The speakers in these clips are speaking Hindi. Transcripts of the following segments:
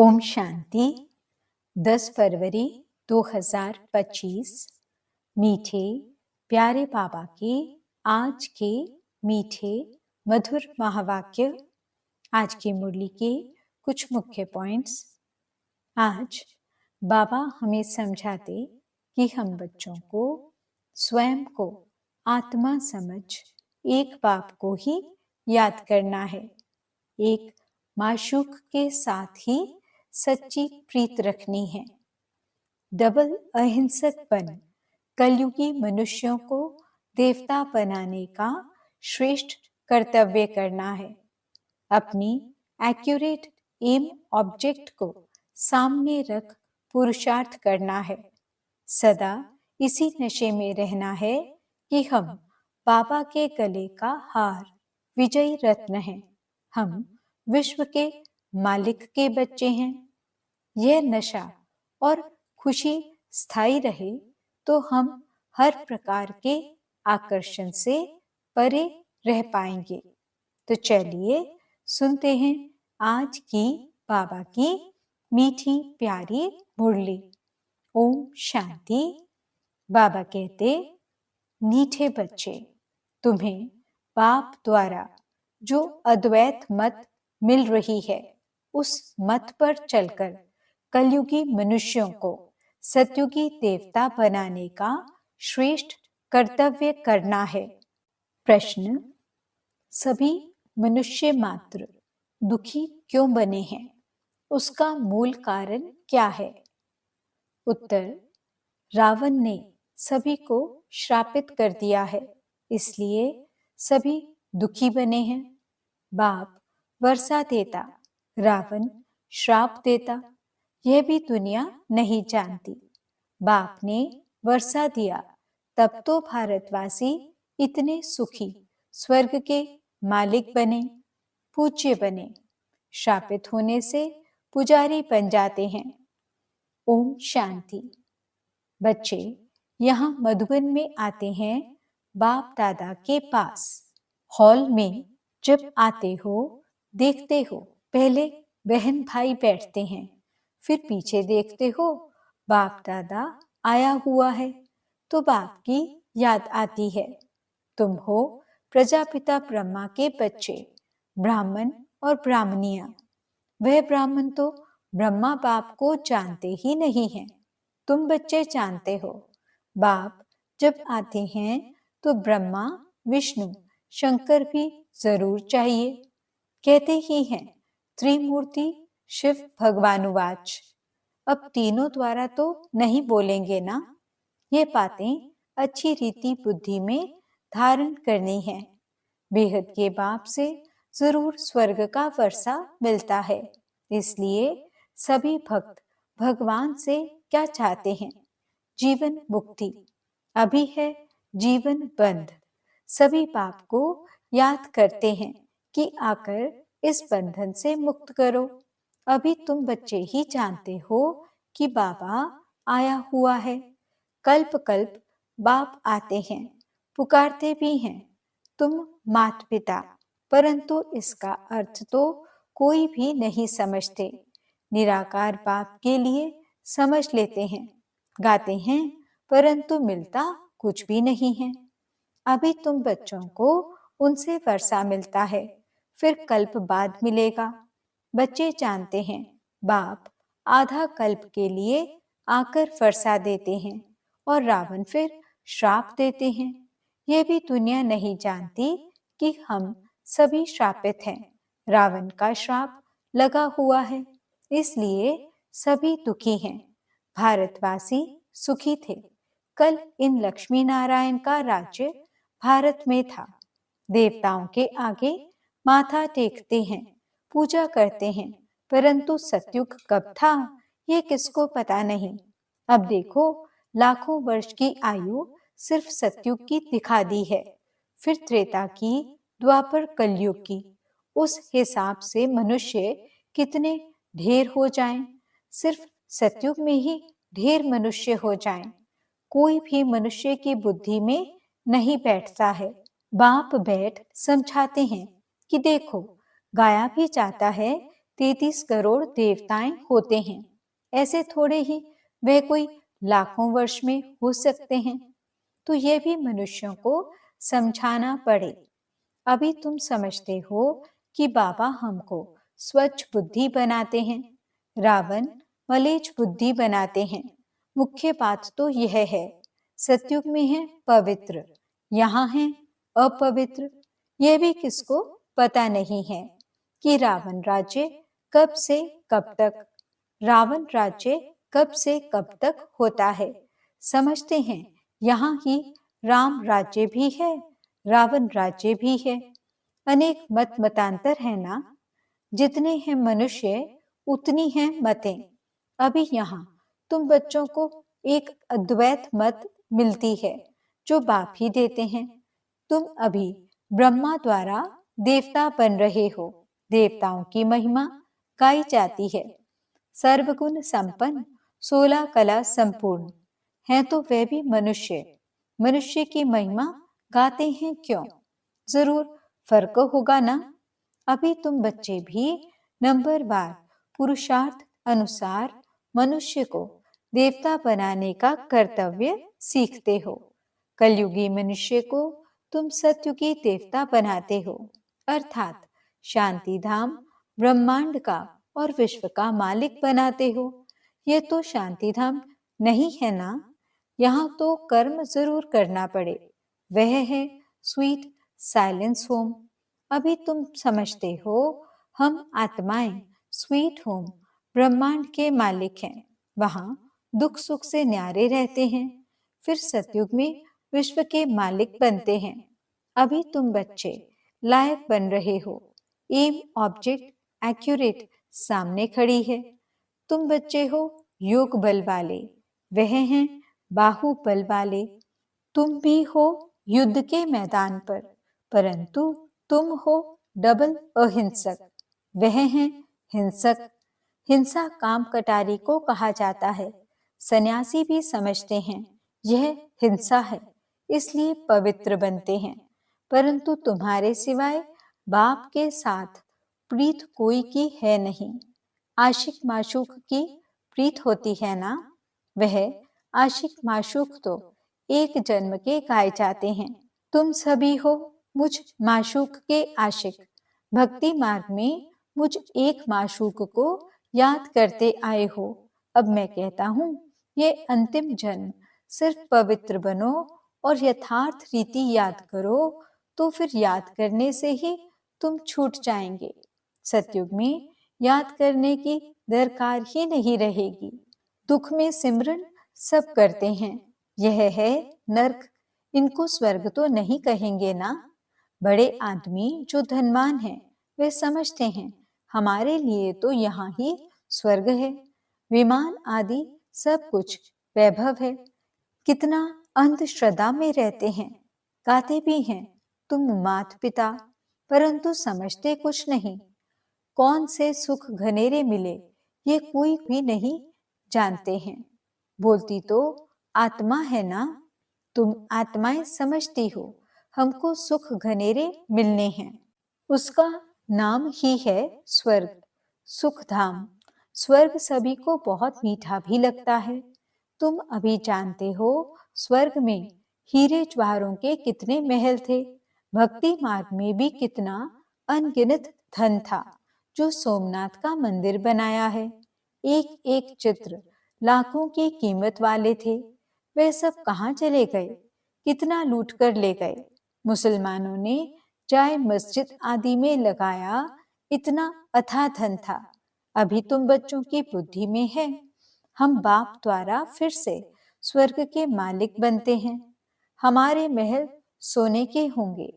ओम शांति। 10 फरवरी 2025। मीठे प्यारे बाबा के आज के मीठे मधुर महावाक्य। आज की मुरली के कुछ मुख्य पॉइंट्स। आज बाबा हमें समझाते कि हम बच्चों को स्वयं को आत्मा समझ एक बाप को ही याद करना है, एक माशूक के साथ ही सच्ची प्रीत रखनी है। डबल अहिंसकपन कलयुगी मनुष्यों को देवता बनाने का श्रेष्ठ कर्तव्य करना है। अपनी एक्यूरेट एम ऑब्जेक्ट को सामने रख पुरुषार्थ करना है। सदा इसी नशे में रहना है कि हम बाबा के गले का हार, विजयी रत्न हैं। हम विश्व के मालिक के बच्चे हैं। यह नशा और खुशी स्थायी रहे तो हम हर प्रकार के आकर्षण से परे रह पाएंगे। तो चलिए सुनते हैं आज की बाबा की मीठी प्यारी मुरली। ओम शांति। बाबा कहते, मीठे बच्चे, तुम्हें बाप द्वारा जो अद्वैत मत मिल रही है, उस मत पर चलकर कलयुगी मनुष्यों को सतयुगी देवता बनाने का श्रेष्ठ कर्तव्य करना है। प्रश्न: सभी मनुष्य मात्र दुखी क्यों बने हैं? उसका मूल कारण क्या है? उत्तर: रावण ने सभी को श्रापित कर दिया है, इसलिए सभी दुखी बने हैं। बाप वर्षा देता, रावण श्राप देता, यह भी दुनिया नहीं जानती। बाप ने वर्षा दिया, तब तो भारतवासी इतने सुखी स्वर्ग के मालिक बने, पूज्य बने। श्रापित होने से पुजारी बन जाते हैं। ओम शांति। बच्चे यहाँ मधुबन में आते हैं बाप दादा के पास। हॉल में जब आते हो, देखते हो पहले बहन भाई बैठते हैं, फिर पीछे देखते हो बाप दादा आया हुआ है, तो बाप की याद आती है। तुम हो प्रजापिता ब्रह्मा के बच्चे, ब्राह्मण और ब्राह्मणियां। वह ब्राह्मण तो ब्रह्मा बाप को जानते ही नहीं हैं। तुम बच्चे जानते हो। बाप जब आते हैं तो ब्रह्मा, विष्णु, शंकर भी जरूर चाहिए। कहते ही हैं त्रिमूर्ति शिव भगवानुवाच। अब तीनों द्वारा तो नहीं बोलेंगे ना। ये बातें अच्छी रीति बुद्धि में धारण करनी है। बेहद के बाप से जरूर स्वर्ग का वर्षा मिलता है। इसलिए सभी भक्त भगवान से क्या चाहते हैं? जीवन मुक्ति। अभी है जीवन बंध। सभी बाप को याद करते हैं कि आकर इस बंधन से मुक्त करो। अभी तुम बच्चे ही जानते हो कि बाबा आया हुआ है। कल्प कल्प बाप आते हैं, पुकारते भी हैं, तुम मात पिता, परंतु इसका अर्थ तो कोई भी नहीं समझते। निराकार बाप के लिए समझ लेते हैं, गाते हैं, परंतु मिलता कुछ भी नहीं है। अभी तुम बच्चों को उनसे वर्षा मिलता है, फिर कल्प बाद मिलेगा। बच्चे जानते हैं बाप आधा कल्प के लिए आकर वर्षा देते हैं और रावण फिर श्राप देते हैं। यह भी दुनिया नहीं जानती कि हम सभी श्रापित हैं। रावण का श्राप लगा हुआ है, इसलिए सभी दुखी हैं। भारतवासी सुखी थे। कल इन लक्ष्मी नारायण का राज्य भारत में था। देवताओं के आगे माथा टेकते हैं, पूजा करते हैं, परंतु सतयुग कब था ये किसको पता नहीं। अब देखो लाखों वर्ष की आयु सिर्फ सतयुग की दिखा दी है, फिर त्रेता की, द्वापर कलयुग की। उस हिसाब से मनुष्य कितने ढेर हो जाएं। सिर्फ सतयुग में ही ढेर मनुष्य हो जाएं। कोई भी मनुष्य की बुद्धि में नहीं बैठता है। बाप बैठ समझाते हैं कि देखो गाया भी जाता है, 33 करोड़ देवताएं होते हैं। ऐसे थोड़े ही वह कोई लाखों वर्ष में हो सकते हैं। तो यह भी मनुष्यों को समझाना पड़े। अभी तुम समझते हो कि बाबा हमको स्वच्छ बुद्धि बनाते हैं, रावण मलेच्छ बुद्धि बनाते हैं। मुख्य बात तो यह है, सतयुग में है पवित्र, यहाँ है अपवित्र। यह भी किसको पता नहीं है कि रावण राज्य कब से कब तक, रावण राज्य कब से कब तक होता है। समझते हैं यहाँ ही राम राज्य भी है, रावण राज्य भी है। अनेक मत मतांतर है ना, जितने हैं मनुष्य उतनी हैं मतें। अभी यहाँ तुम बच्चों को एक अद्वैत मत मिलती है जो बाप ही देते हैं। तुम अभी ब्रह्मा द्वारा देवता बन रहे हो। देवताओं की महिमा गाई जाती है। सर्वगुण संपन्न, 16 कला संपूर्ण है तो वे भी मनुष्य। मनुष्य की महिमा गाते हैं क्यों? जरूर फर्क होगा ना। अभी तुम बच्चे भी नंबरवार पुरुषार्थ अनुसार मनुष्य को देवता बनाने का कर्तव्य सीखते हो। कलयुगी मनुष्य को तुम सतयुगी देवता बनाते हो, अर्थात शांति धाम ब्रह्मांड का और विश्व का मालिक बनाते हो। ये तो शांति धाम नहीं है ना। यहाँ तो कर्म जरूर करना पड़े, वह है स्वीट साइलेंस होम। अभी तुम समझते हो हम आत्माएं स्वीट होम ब्रह्मांड के मालिक हैं, वहां दुख सुख से न्यारे रहते हैं। फिर सतयुग में विश्व के मालिक बनते हैं। अभी तुम बच्चे लायक बन रहे हो। एम ऑब्जेक्ट एक्यूरेट सामने खड़ी है। तुम बच्चे हो योग बल वाले, वह हैं बाहुबल वाले। तुम भी हो युद्ध के मैदान पर, परंतु तुम हो डबल अहिंसक, वह हैं हिंसक। हिंसा काम कटारी को कहा जाता है। सन्यासी भी समझते हैं यह हिंसा है, इसलिए पवित्र बनते हैं। परंतु तुम्हारे सिवाय बाप के साथ प्रीत कोई की है नहीं। आशिक माशूक की प्रीत होती है ना, वह आशिक माशूक तो एक जन्म के गाए जाते हैं। तुम सभी हो मुझ माशूक के आशिक। भक्ति मार्ग में मुझ एक माशूक को याद करते आए हो। अब मैं कहता हूँ ये अंतिम जन्म सिर्फ पवित्र बनो और यथार्थ रीति याद करो, तो फिर याद करने से ही तुम छूट जाएंगे। सतयुग में याद करने की दरकार ही नहीं रहेगी। दुख में सिमरन सब करते हैं, यह है नर्क। इनको स्वर्ग तो नहीं कहेंगे ना। बड़े आदमी जो धनवान हैं वे समझते हैं हमारे लिए तो यहाँ ही स्वर्ग है, विमान आदि सब कुछ वैभव है। कितना अंधश्रद्धा में रहते हैं, गाते भी हैं तुम मात पिता, परंतु समझते कुछ नहीं। कौन से सुख घनेरे मिले ये कोई भी नहीं जानते हैं। बोलती तो आत्मा है ना, तुम आत्माएं समझती हो हमको सुख घनेरे मिलने हैं। उसका नाम ही है स्वर्ग, सुख धाम। स्वर्ग सभी को बहुत मीठा भी लगता है। तुम अभी जानते हो स्वर्ग में हीरे ज्वारों के कितने महल थे। भक्ति मार्ग में भी कितना अनगिनत धन था जो सोमनाथ का मंदिर बनाया है। एक एक चित्र लाखों की कीमत वाले थे। वे सब कहाँ चले गए? कितना लूट कर ले गए। मुसलमानों ने जाए मस्जिद आदि में लगाया, इतना अथाह धन था। अभी तुम बच्चों की बुद्धि में है हम बाप द्वारा फिर से स्वर्ग के मालिक बनते हैं। हमारे महल सोने के होंगे,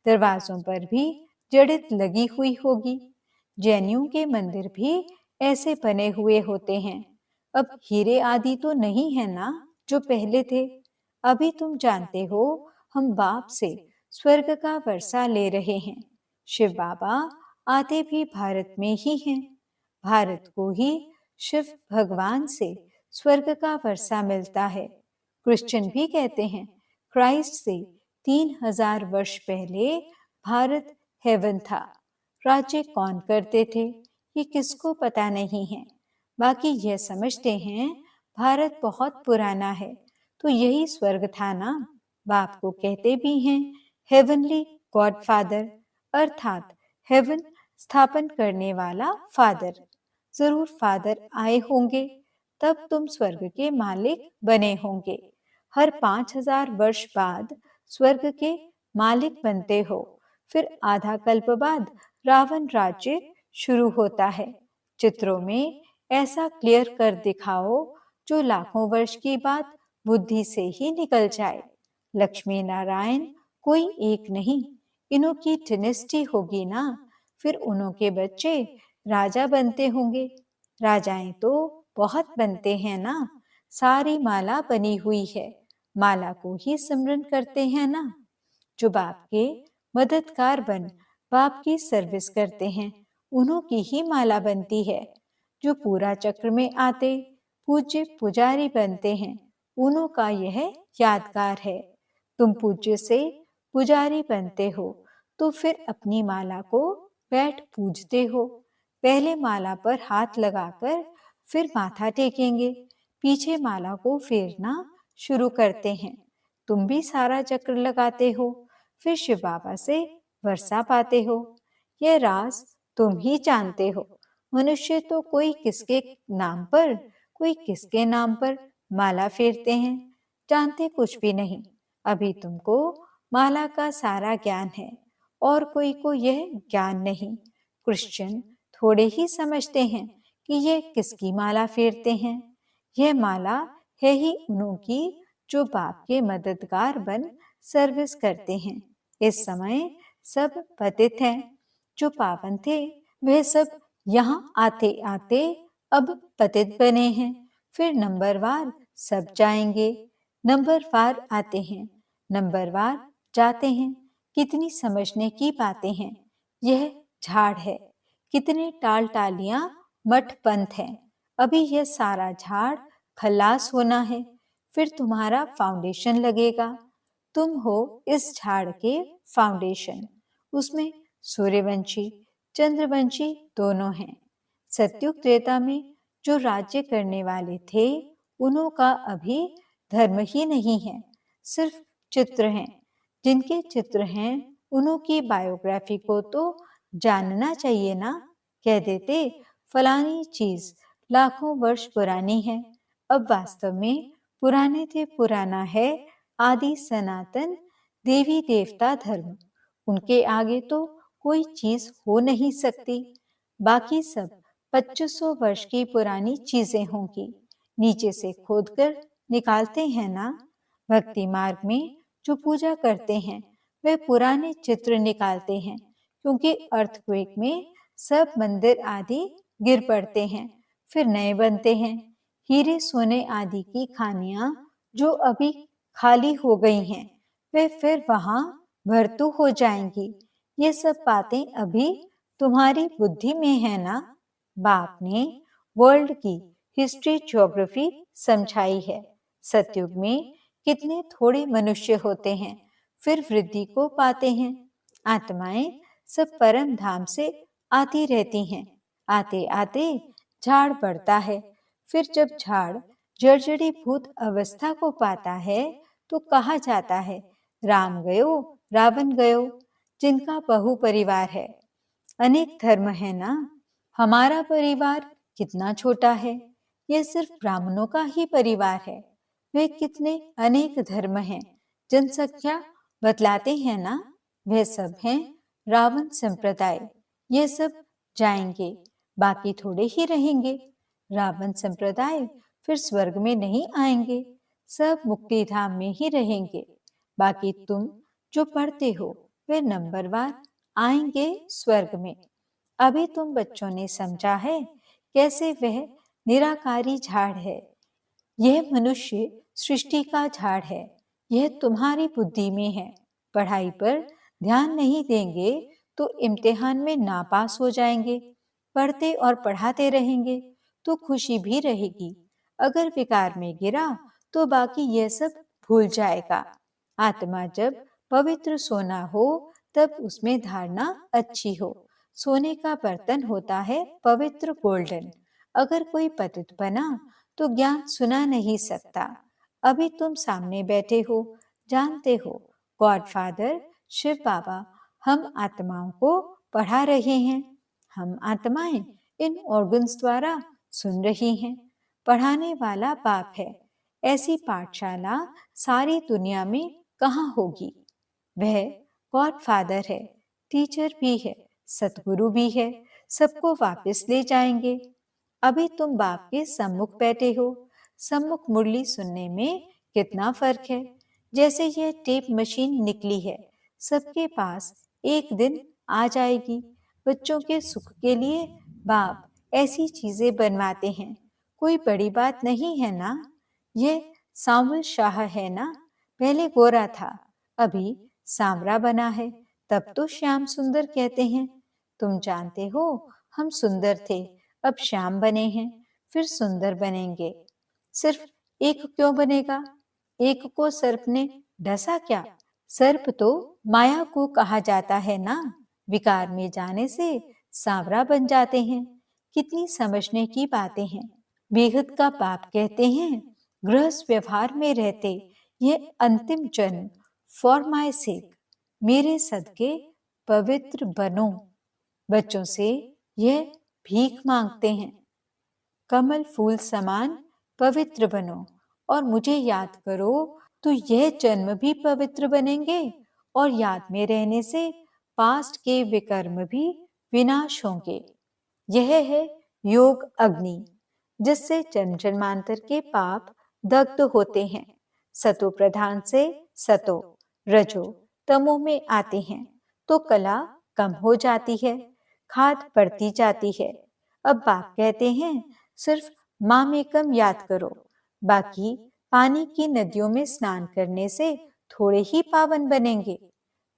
दरवाजों पर भी जड़ित लगी हुई होगी। जैनियों के मंदिर भी ऐसे बने हुए होते हैं। अब हीरे आदि तो नहीं है ना जो पहले थे। अभी तुम जानते हो हम बाप से स्वर्ग का वर्षा ले रहे हैं। शिव बाबा आते भी भारत में ही हैं। भारत को ही शिव भगवान से स्वर्ग का वर्षा मिलता है। क्रिश्चियन भी कहते हैं क्राइस्ट से 3000 वर्ष पहले भारत हेवन था। राज्य कौन करते थे ये किसको पता नहीं है। बाकी यह समझते हैं भारत बहुत पुराना है, तो यही स्वर्ग था ना। बाप को कहते भी हैं हेवनली गॉडफादर, अर्थात हेवन स्थापन करने वाला फादर। जरूर फादर आए होंगे, तब तुम स्वर्ग के मालिक बने होंगे। हर 5000 वर्ष बाद स्वर्ग के मालिक बनते हो। फिर आधा कल्प बाद रावण राज्य शुरू होता है। चित्रों में ऐसा क्लियर कर दिखाओ जो लाखों वर्ष की बात बुद्धि से ही निकल जाए। लक्ष्मी नारायण कोई एक नहीं, इन्हों की डिनेस्टी होगी ना, फिर उन्हों के बच्चे राजा बनते होंगे। राजाएं तो बहुत बनते हैं ना, सारी माला बनी हुई है, माला को ही सिमरन करते हैं ना। जो बाप के मददगार बन बाप की सर्विस करते हैं, उन्हों की ही माला बनती है। जो पूरा चक्र में आते पूज्य पुजारी बनते हैं, उन्हों का यह यादगार है। तुम पूज्य से पुजारी बनते हो, तो फिर अपनी माला को बैठ पूजते हो। पहले माला पर हाथ लगाकर फिर माथा टेकेंगे, पीछे माला को फेरना शुरू करते हैं। तुम भी सारा चक्र लगाते हो, फिर शिव बाबा से वर्षा पाते हो। यह राज तुम ही जानते हो। मनुष्य तो कोई किसके नाम पर, कोई किसके नाम पर माला फेरते हैं, जानते कुछ भी नहीं। अभी तुमको माला का सारा ज्ञान है, और कोई को यह ज्ञान नहीं। क्रिश्चियन थोड़े ही समझते हैं कि यह किसकी माला फेरते हैं। यह माला है ही उन्हों की जो बाप के मददगार बन सर्विस करते हैं। इस समय सब पतित हैं। जो पावन थे वह सब यहाँ आते आते अब पतित बने हैं। फिर नंबरवार सब जाएंगे, नंबरवार आते हैं, नंबरवार जाते हैं। कितनी समझने की बातें हैं। यह झाड़ है, कितने टाल टालियां मठ पंथ हैं। अभी यह सारा झाड़ खल्लास होना है, फिर तुम्हारा फाउंडेशन लगेगा। तुम हो इस झाड़ के फाउंडेशन। उसमें सूर्यवंशी चंद्रवंशी दोनों हैं। सत्युग त्रेता में जो राज्य करने वाले थे, उन्हों का अभी धर्म ही नहीं है, सिर्फ चित्र हैं। जिनके चित्र हैं उन्हों की बायोग्राफी को तो जानना चाहिए ना। कह देते फलानी चीज लाखों वर्ष पुरानी है। अब वास्तव में पुराने थे पुराना है आदि सनातन देवी देवता धर्म। उनके आगे तो कोई चीज हो नहीं सकती। बाकी सब 2500 वर्ष की पुरानी चीजें होंगी। नीचे से खोदकर निकालते हैं ना। भक्ति मार्ग में जो पूजा करते हैं वे पुराने चित्र निकालते हैं, क्योंकि अर्थक्वेक में सब मंदिर आदि गिर पड़ते हैं, फिर नए बनते हैं। हीरे सोने आदि की खानियां जो अभी खाली हो गई हैं, वे फिर वहां भरतू हो जाएंगी। ये सब बातें अभी तुम्हारी बुद्धि में है ना। बाप ने वर्ल्ड की हिस्ट्री ज्योग्राफी समझाई है। सतयुग में कितने थोड़े मनुष्य होते हैं, फिर वृद्धि को पाते हैं। आत्माएं सब परम धाम से आती रहती हैं। आते आते झाड़ बढ़ता है, फिर जब झाड़ जर्जरी भूत अवस्था को पाता है तो कहा जाता है राम गयो रावण गयो। जिनका बहु परिवार है, अनेक धर्म है ना। हमारा परिवार कितना छोटा है, यह सिर्फ ब्राह्मणों का ही परिवार है। वे कितने अनेक धर्म हैं, जनसंख्या बतलाते हैं ना। वह सब हैं रावण संप्रदाय। ये सब जाएंगे, बाकी थोड़े ही रहेंगे। रावण संप्रदाय फिर स्वर्ग में नहीं आएंगे, सब मुक्ति धाम में ही रहेंगे। बाकी तुम जो पढ़ते हो वे नंबरवार आएंगे स्वर्ग में। अभी तुम बच्चों ने समझा है कैसे वह निराकारी झाड़ है। यह मनुष्य सृष्टि का झाड़ है। यह तुम्हारी बुद्धि में है। पढ़ाई पर ध्यान नहीं देंगे तो इम्तिहान में नापास हो जाएंगे। पढ़ते और पढ़ाते रहेंगे तो खुशी भी रहेगी। अगर विकार में गिरा तो बाकी यह सब भूल जाएगा। आत्मा जब पवित्र सोना हो तब उसमें धारणा अच्छी हो। सोने का बर्तन होता है पवित्र गोल्डन। अगर कोई पतित बना तो ज्ञान सुना नहीं सकता। अभी तुम सामने बैठे हो, जानते हो, गॉडफादर शिव बाबा हम आत्माओं को पढ़ा रहे हैं। हम आत्माएं इन ऑर्गन्स द्वारा सुन रही हैं। पढ़ाने वाला बाप है। ऐसी पाठशाला सारी दुनिया में कहाँ होगी? वह गॉडफादर है, टीचर भी है, सतगुरु भी है, सबको वापस ले जाएंगे। अभी तुम बाप के सम्मुख बैठे हो। सम्मुख मुरली सुनने में कितना फर्क है। जैसे यह टेप मशीन निकली है, सबके पास एक दिन आ जाएगी। बच्चों के सुख के लिए बाप ऐसी चीजें बनवाते हैं। कोई बड़ी बात नहीं है ना। यह सांवल शाह है ना, पहले गोरा था, अभी सांवरा बना है, तब तो श्याम सुंदर कहते हैं। तुम जानते हो, हम सुंदर थे, अब श्याम बने हैं, फिर सुंदर बनेंगे। सिर्फ एक क्यों बनेगा? एक को सर्प ने डसा क्या? सर्प तो माया को कहा जाता है ना। विकार में जाने से सांवरा बन जाते हैं। कितनी समझने की बातें हैं। बेहद का बाप कहते हैं, गृहस्थ व्यवहार में रहते यह अंतिम जन्म फॉर माय सेक, मेरे सदके पवित्र बनो। बच्चों से यह भीख मांगते हैं, कमल फूल समान पवित्र बनो और मुझे याद करो, तो यह जन्म भी पवित्र बनेंगे और याद में रहने से पास्ट के विकर्म भी विनाश होंगे। यह है योग अग्नि, जिससे जन्म जन्मांतर के पाप दग्ध होते हैं। सतो प्रधान से सतो, रजो, तमो में आते हैं तो कला कम हो जाती है, खाद बढ़ती जाती है। अब बाप कहते हैं, सिर्फ माम एकम याद करो, बाकी पानी की नदियों में स्नान करने से थोड़े ही पावन बनेंगे।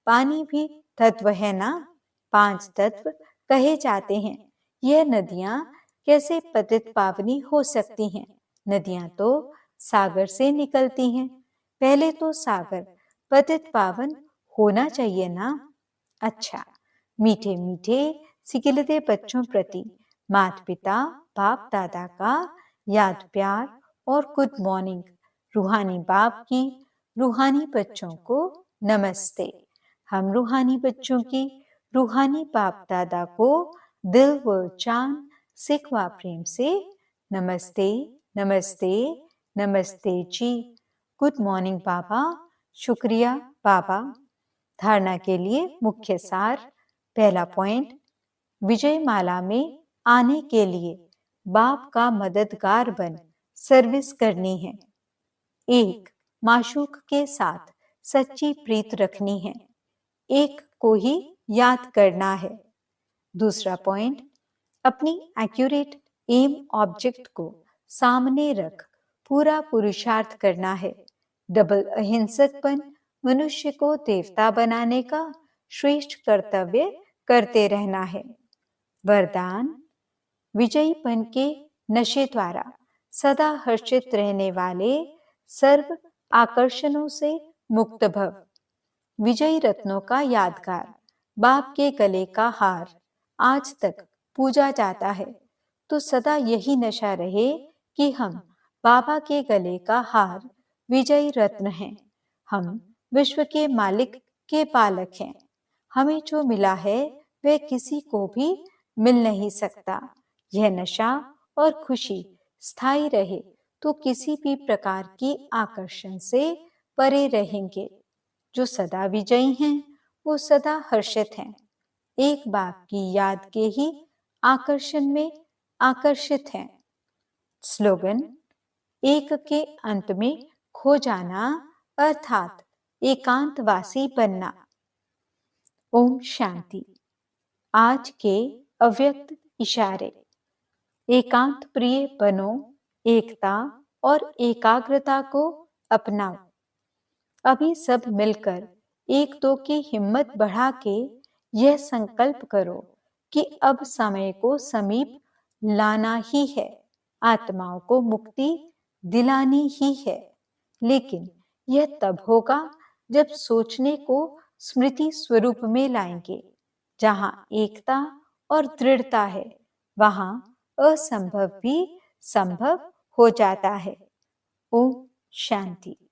पानी भी तत्व है ना, 5 तत्व कहे जाते हैं। यह नदियां कैसे पतित पावनी हो सकती हैं? नदियां तो सागर से निकलती हैं। पहले तो सागर पतित पावन होना चाहिए ना। अच्छा, मीठे मीठे सिकिलते बच्चों प्रति माता पिता बाप दादा का याद प्यार और गुड मॉर्निंग। रूहानी बाप की रूहानी बच्चों को नमस्ते। हम रूहानी बच्चों की रूहानी बाप दादा को दिल व जान सिखवा प्रेम से नमस्ते नमस्ते नमस्ते जी। गुड मॉर्निंग बाबा। शुक्रिया बाबा। धारणा के लिए मुख्य सार। पहला पॉइंट, विजय माला में आने के लिए बाप का मददगार बन सर्विस करनी है। 1. माशूक के साथ सच्ची प्रीत रखनी है। एक को ही याद करना है। दूसरा पॉइंट, अपनी एक्यूरेट एम ऑब्जेक्ट को सामने रख पूरा पुरुषार्थ करना है। डबल अहिंसकपन मनुष्य को देवता बनाने का श्रेष्ठ कर्तव्य करते रहना है। वरदान, विजयीपन के नशे द्वारा सदा हर्षित रहने वाले सर्व आकर्षणों से मुक्त भव। विजयी रत्नों का यादगार बाप के गले का हार आज तक पूजा जाता है, तो सदा यही नशा रहे कि हम बाबा के गले का हार विजयी रत्न हैं। हम विश्व के मालिक के पालक हैं। हमें जो मिला है वह किसी को भी मिल नहीं सकता। यह नशा और खुशी स्थायी रहे तो किसी भी प्रकार की आकर्षण से परे रहेंगे। जो सदा विजयी हैं वो सदा हर्षित हैं। एक बाप की याद के ही आकर्षण में आकर्षित हैं। स्लोगन, एक के अंत में खो जाना अर्थात एकांतवासी बनना। ओम शांति। आज के अव्यक्त इशारे। एकांत प्रिय बनो, एकता और एकाग्रता को अपनाओ। अभी सब मिलकर एक दो की हिम्मत बढ़ा के यह संकल्प करो कि अब समय को समीप लाना ही है, आत्माओं को मुक्ति दिलानी ही है। लेकिन यह तब होगा जब सोचने को स्मृति स्वरूप में लाएंगे, जहां एकता और दृढ़ता है, वहां असंभव भी संभव हो जाता है। ओम शांति।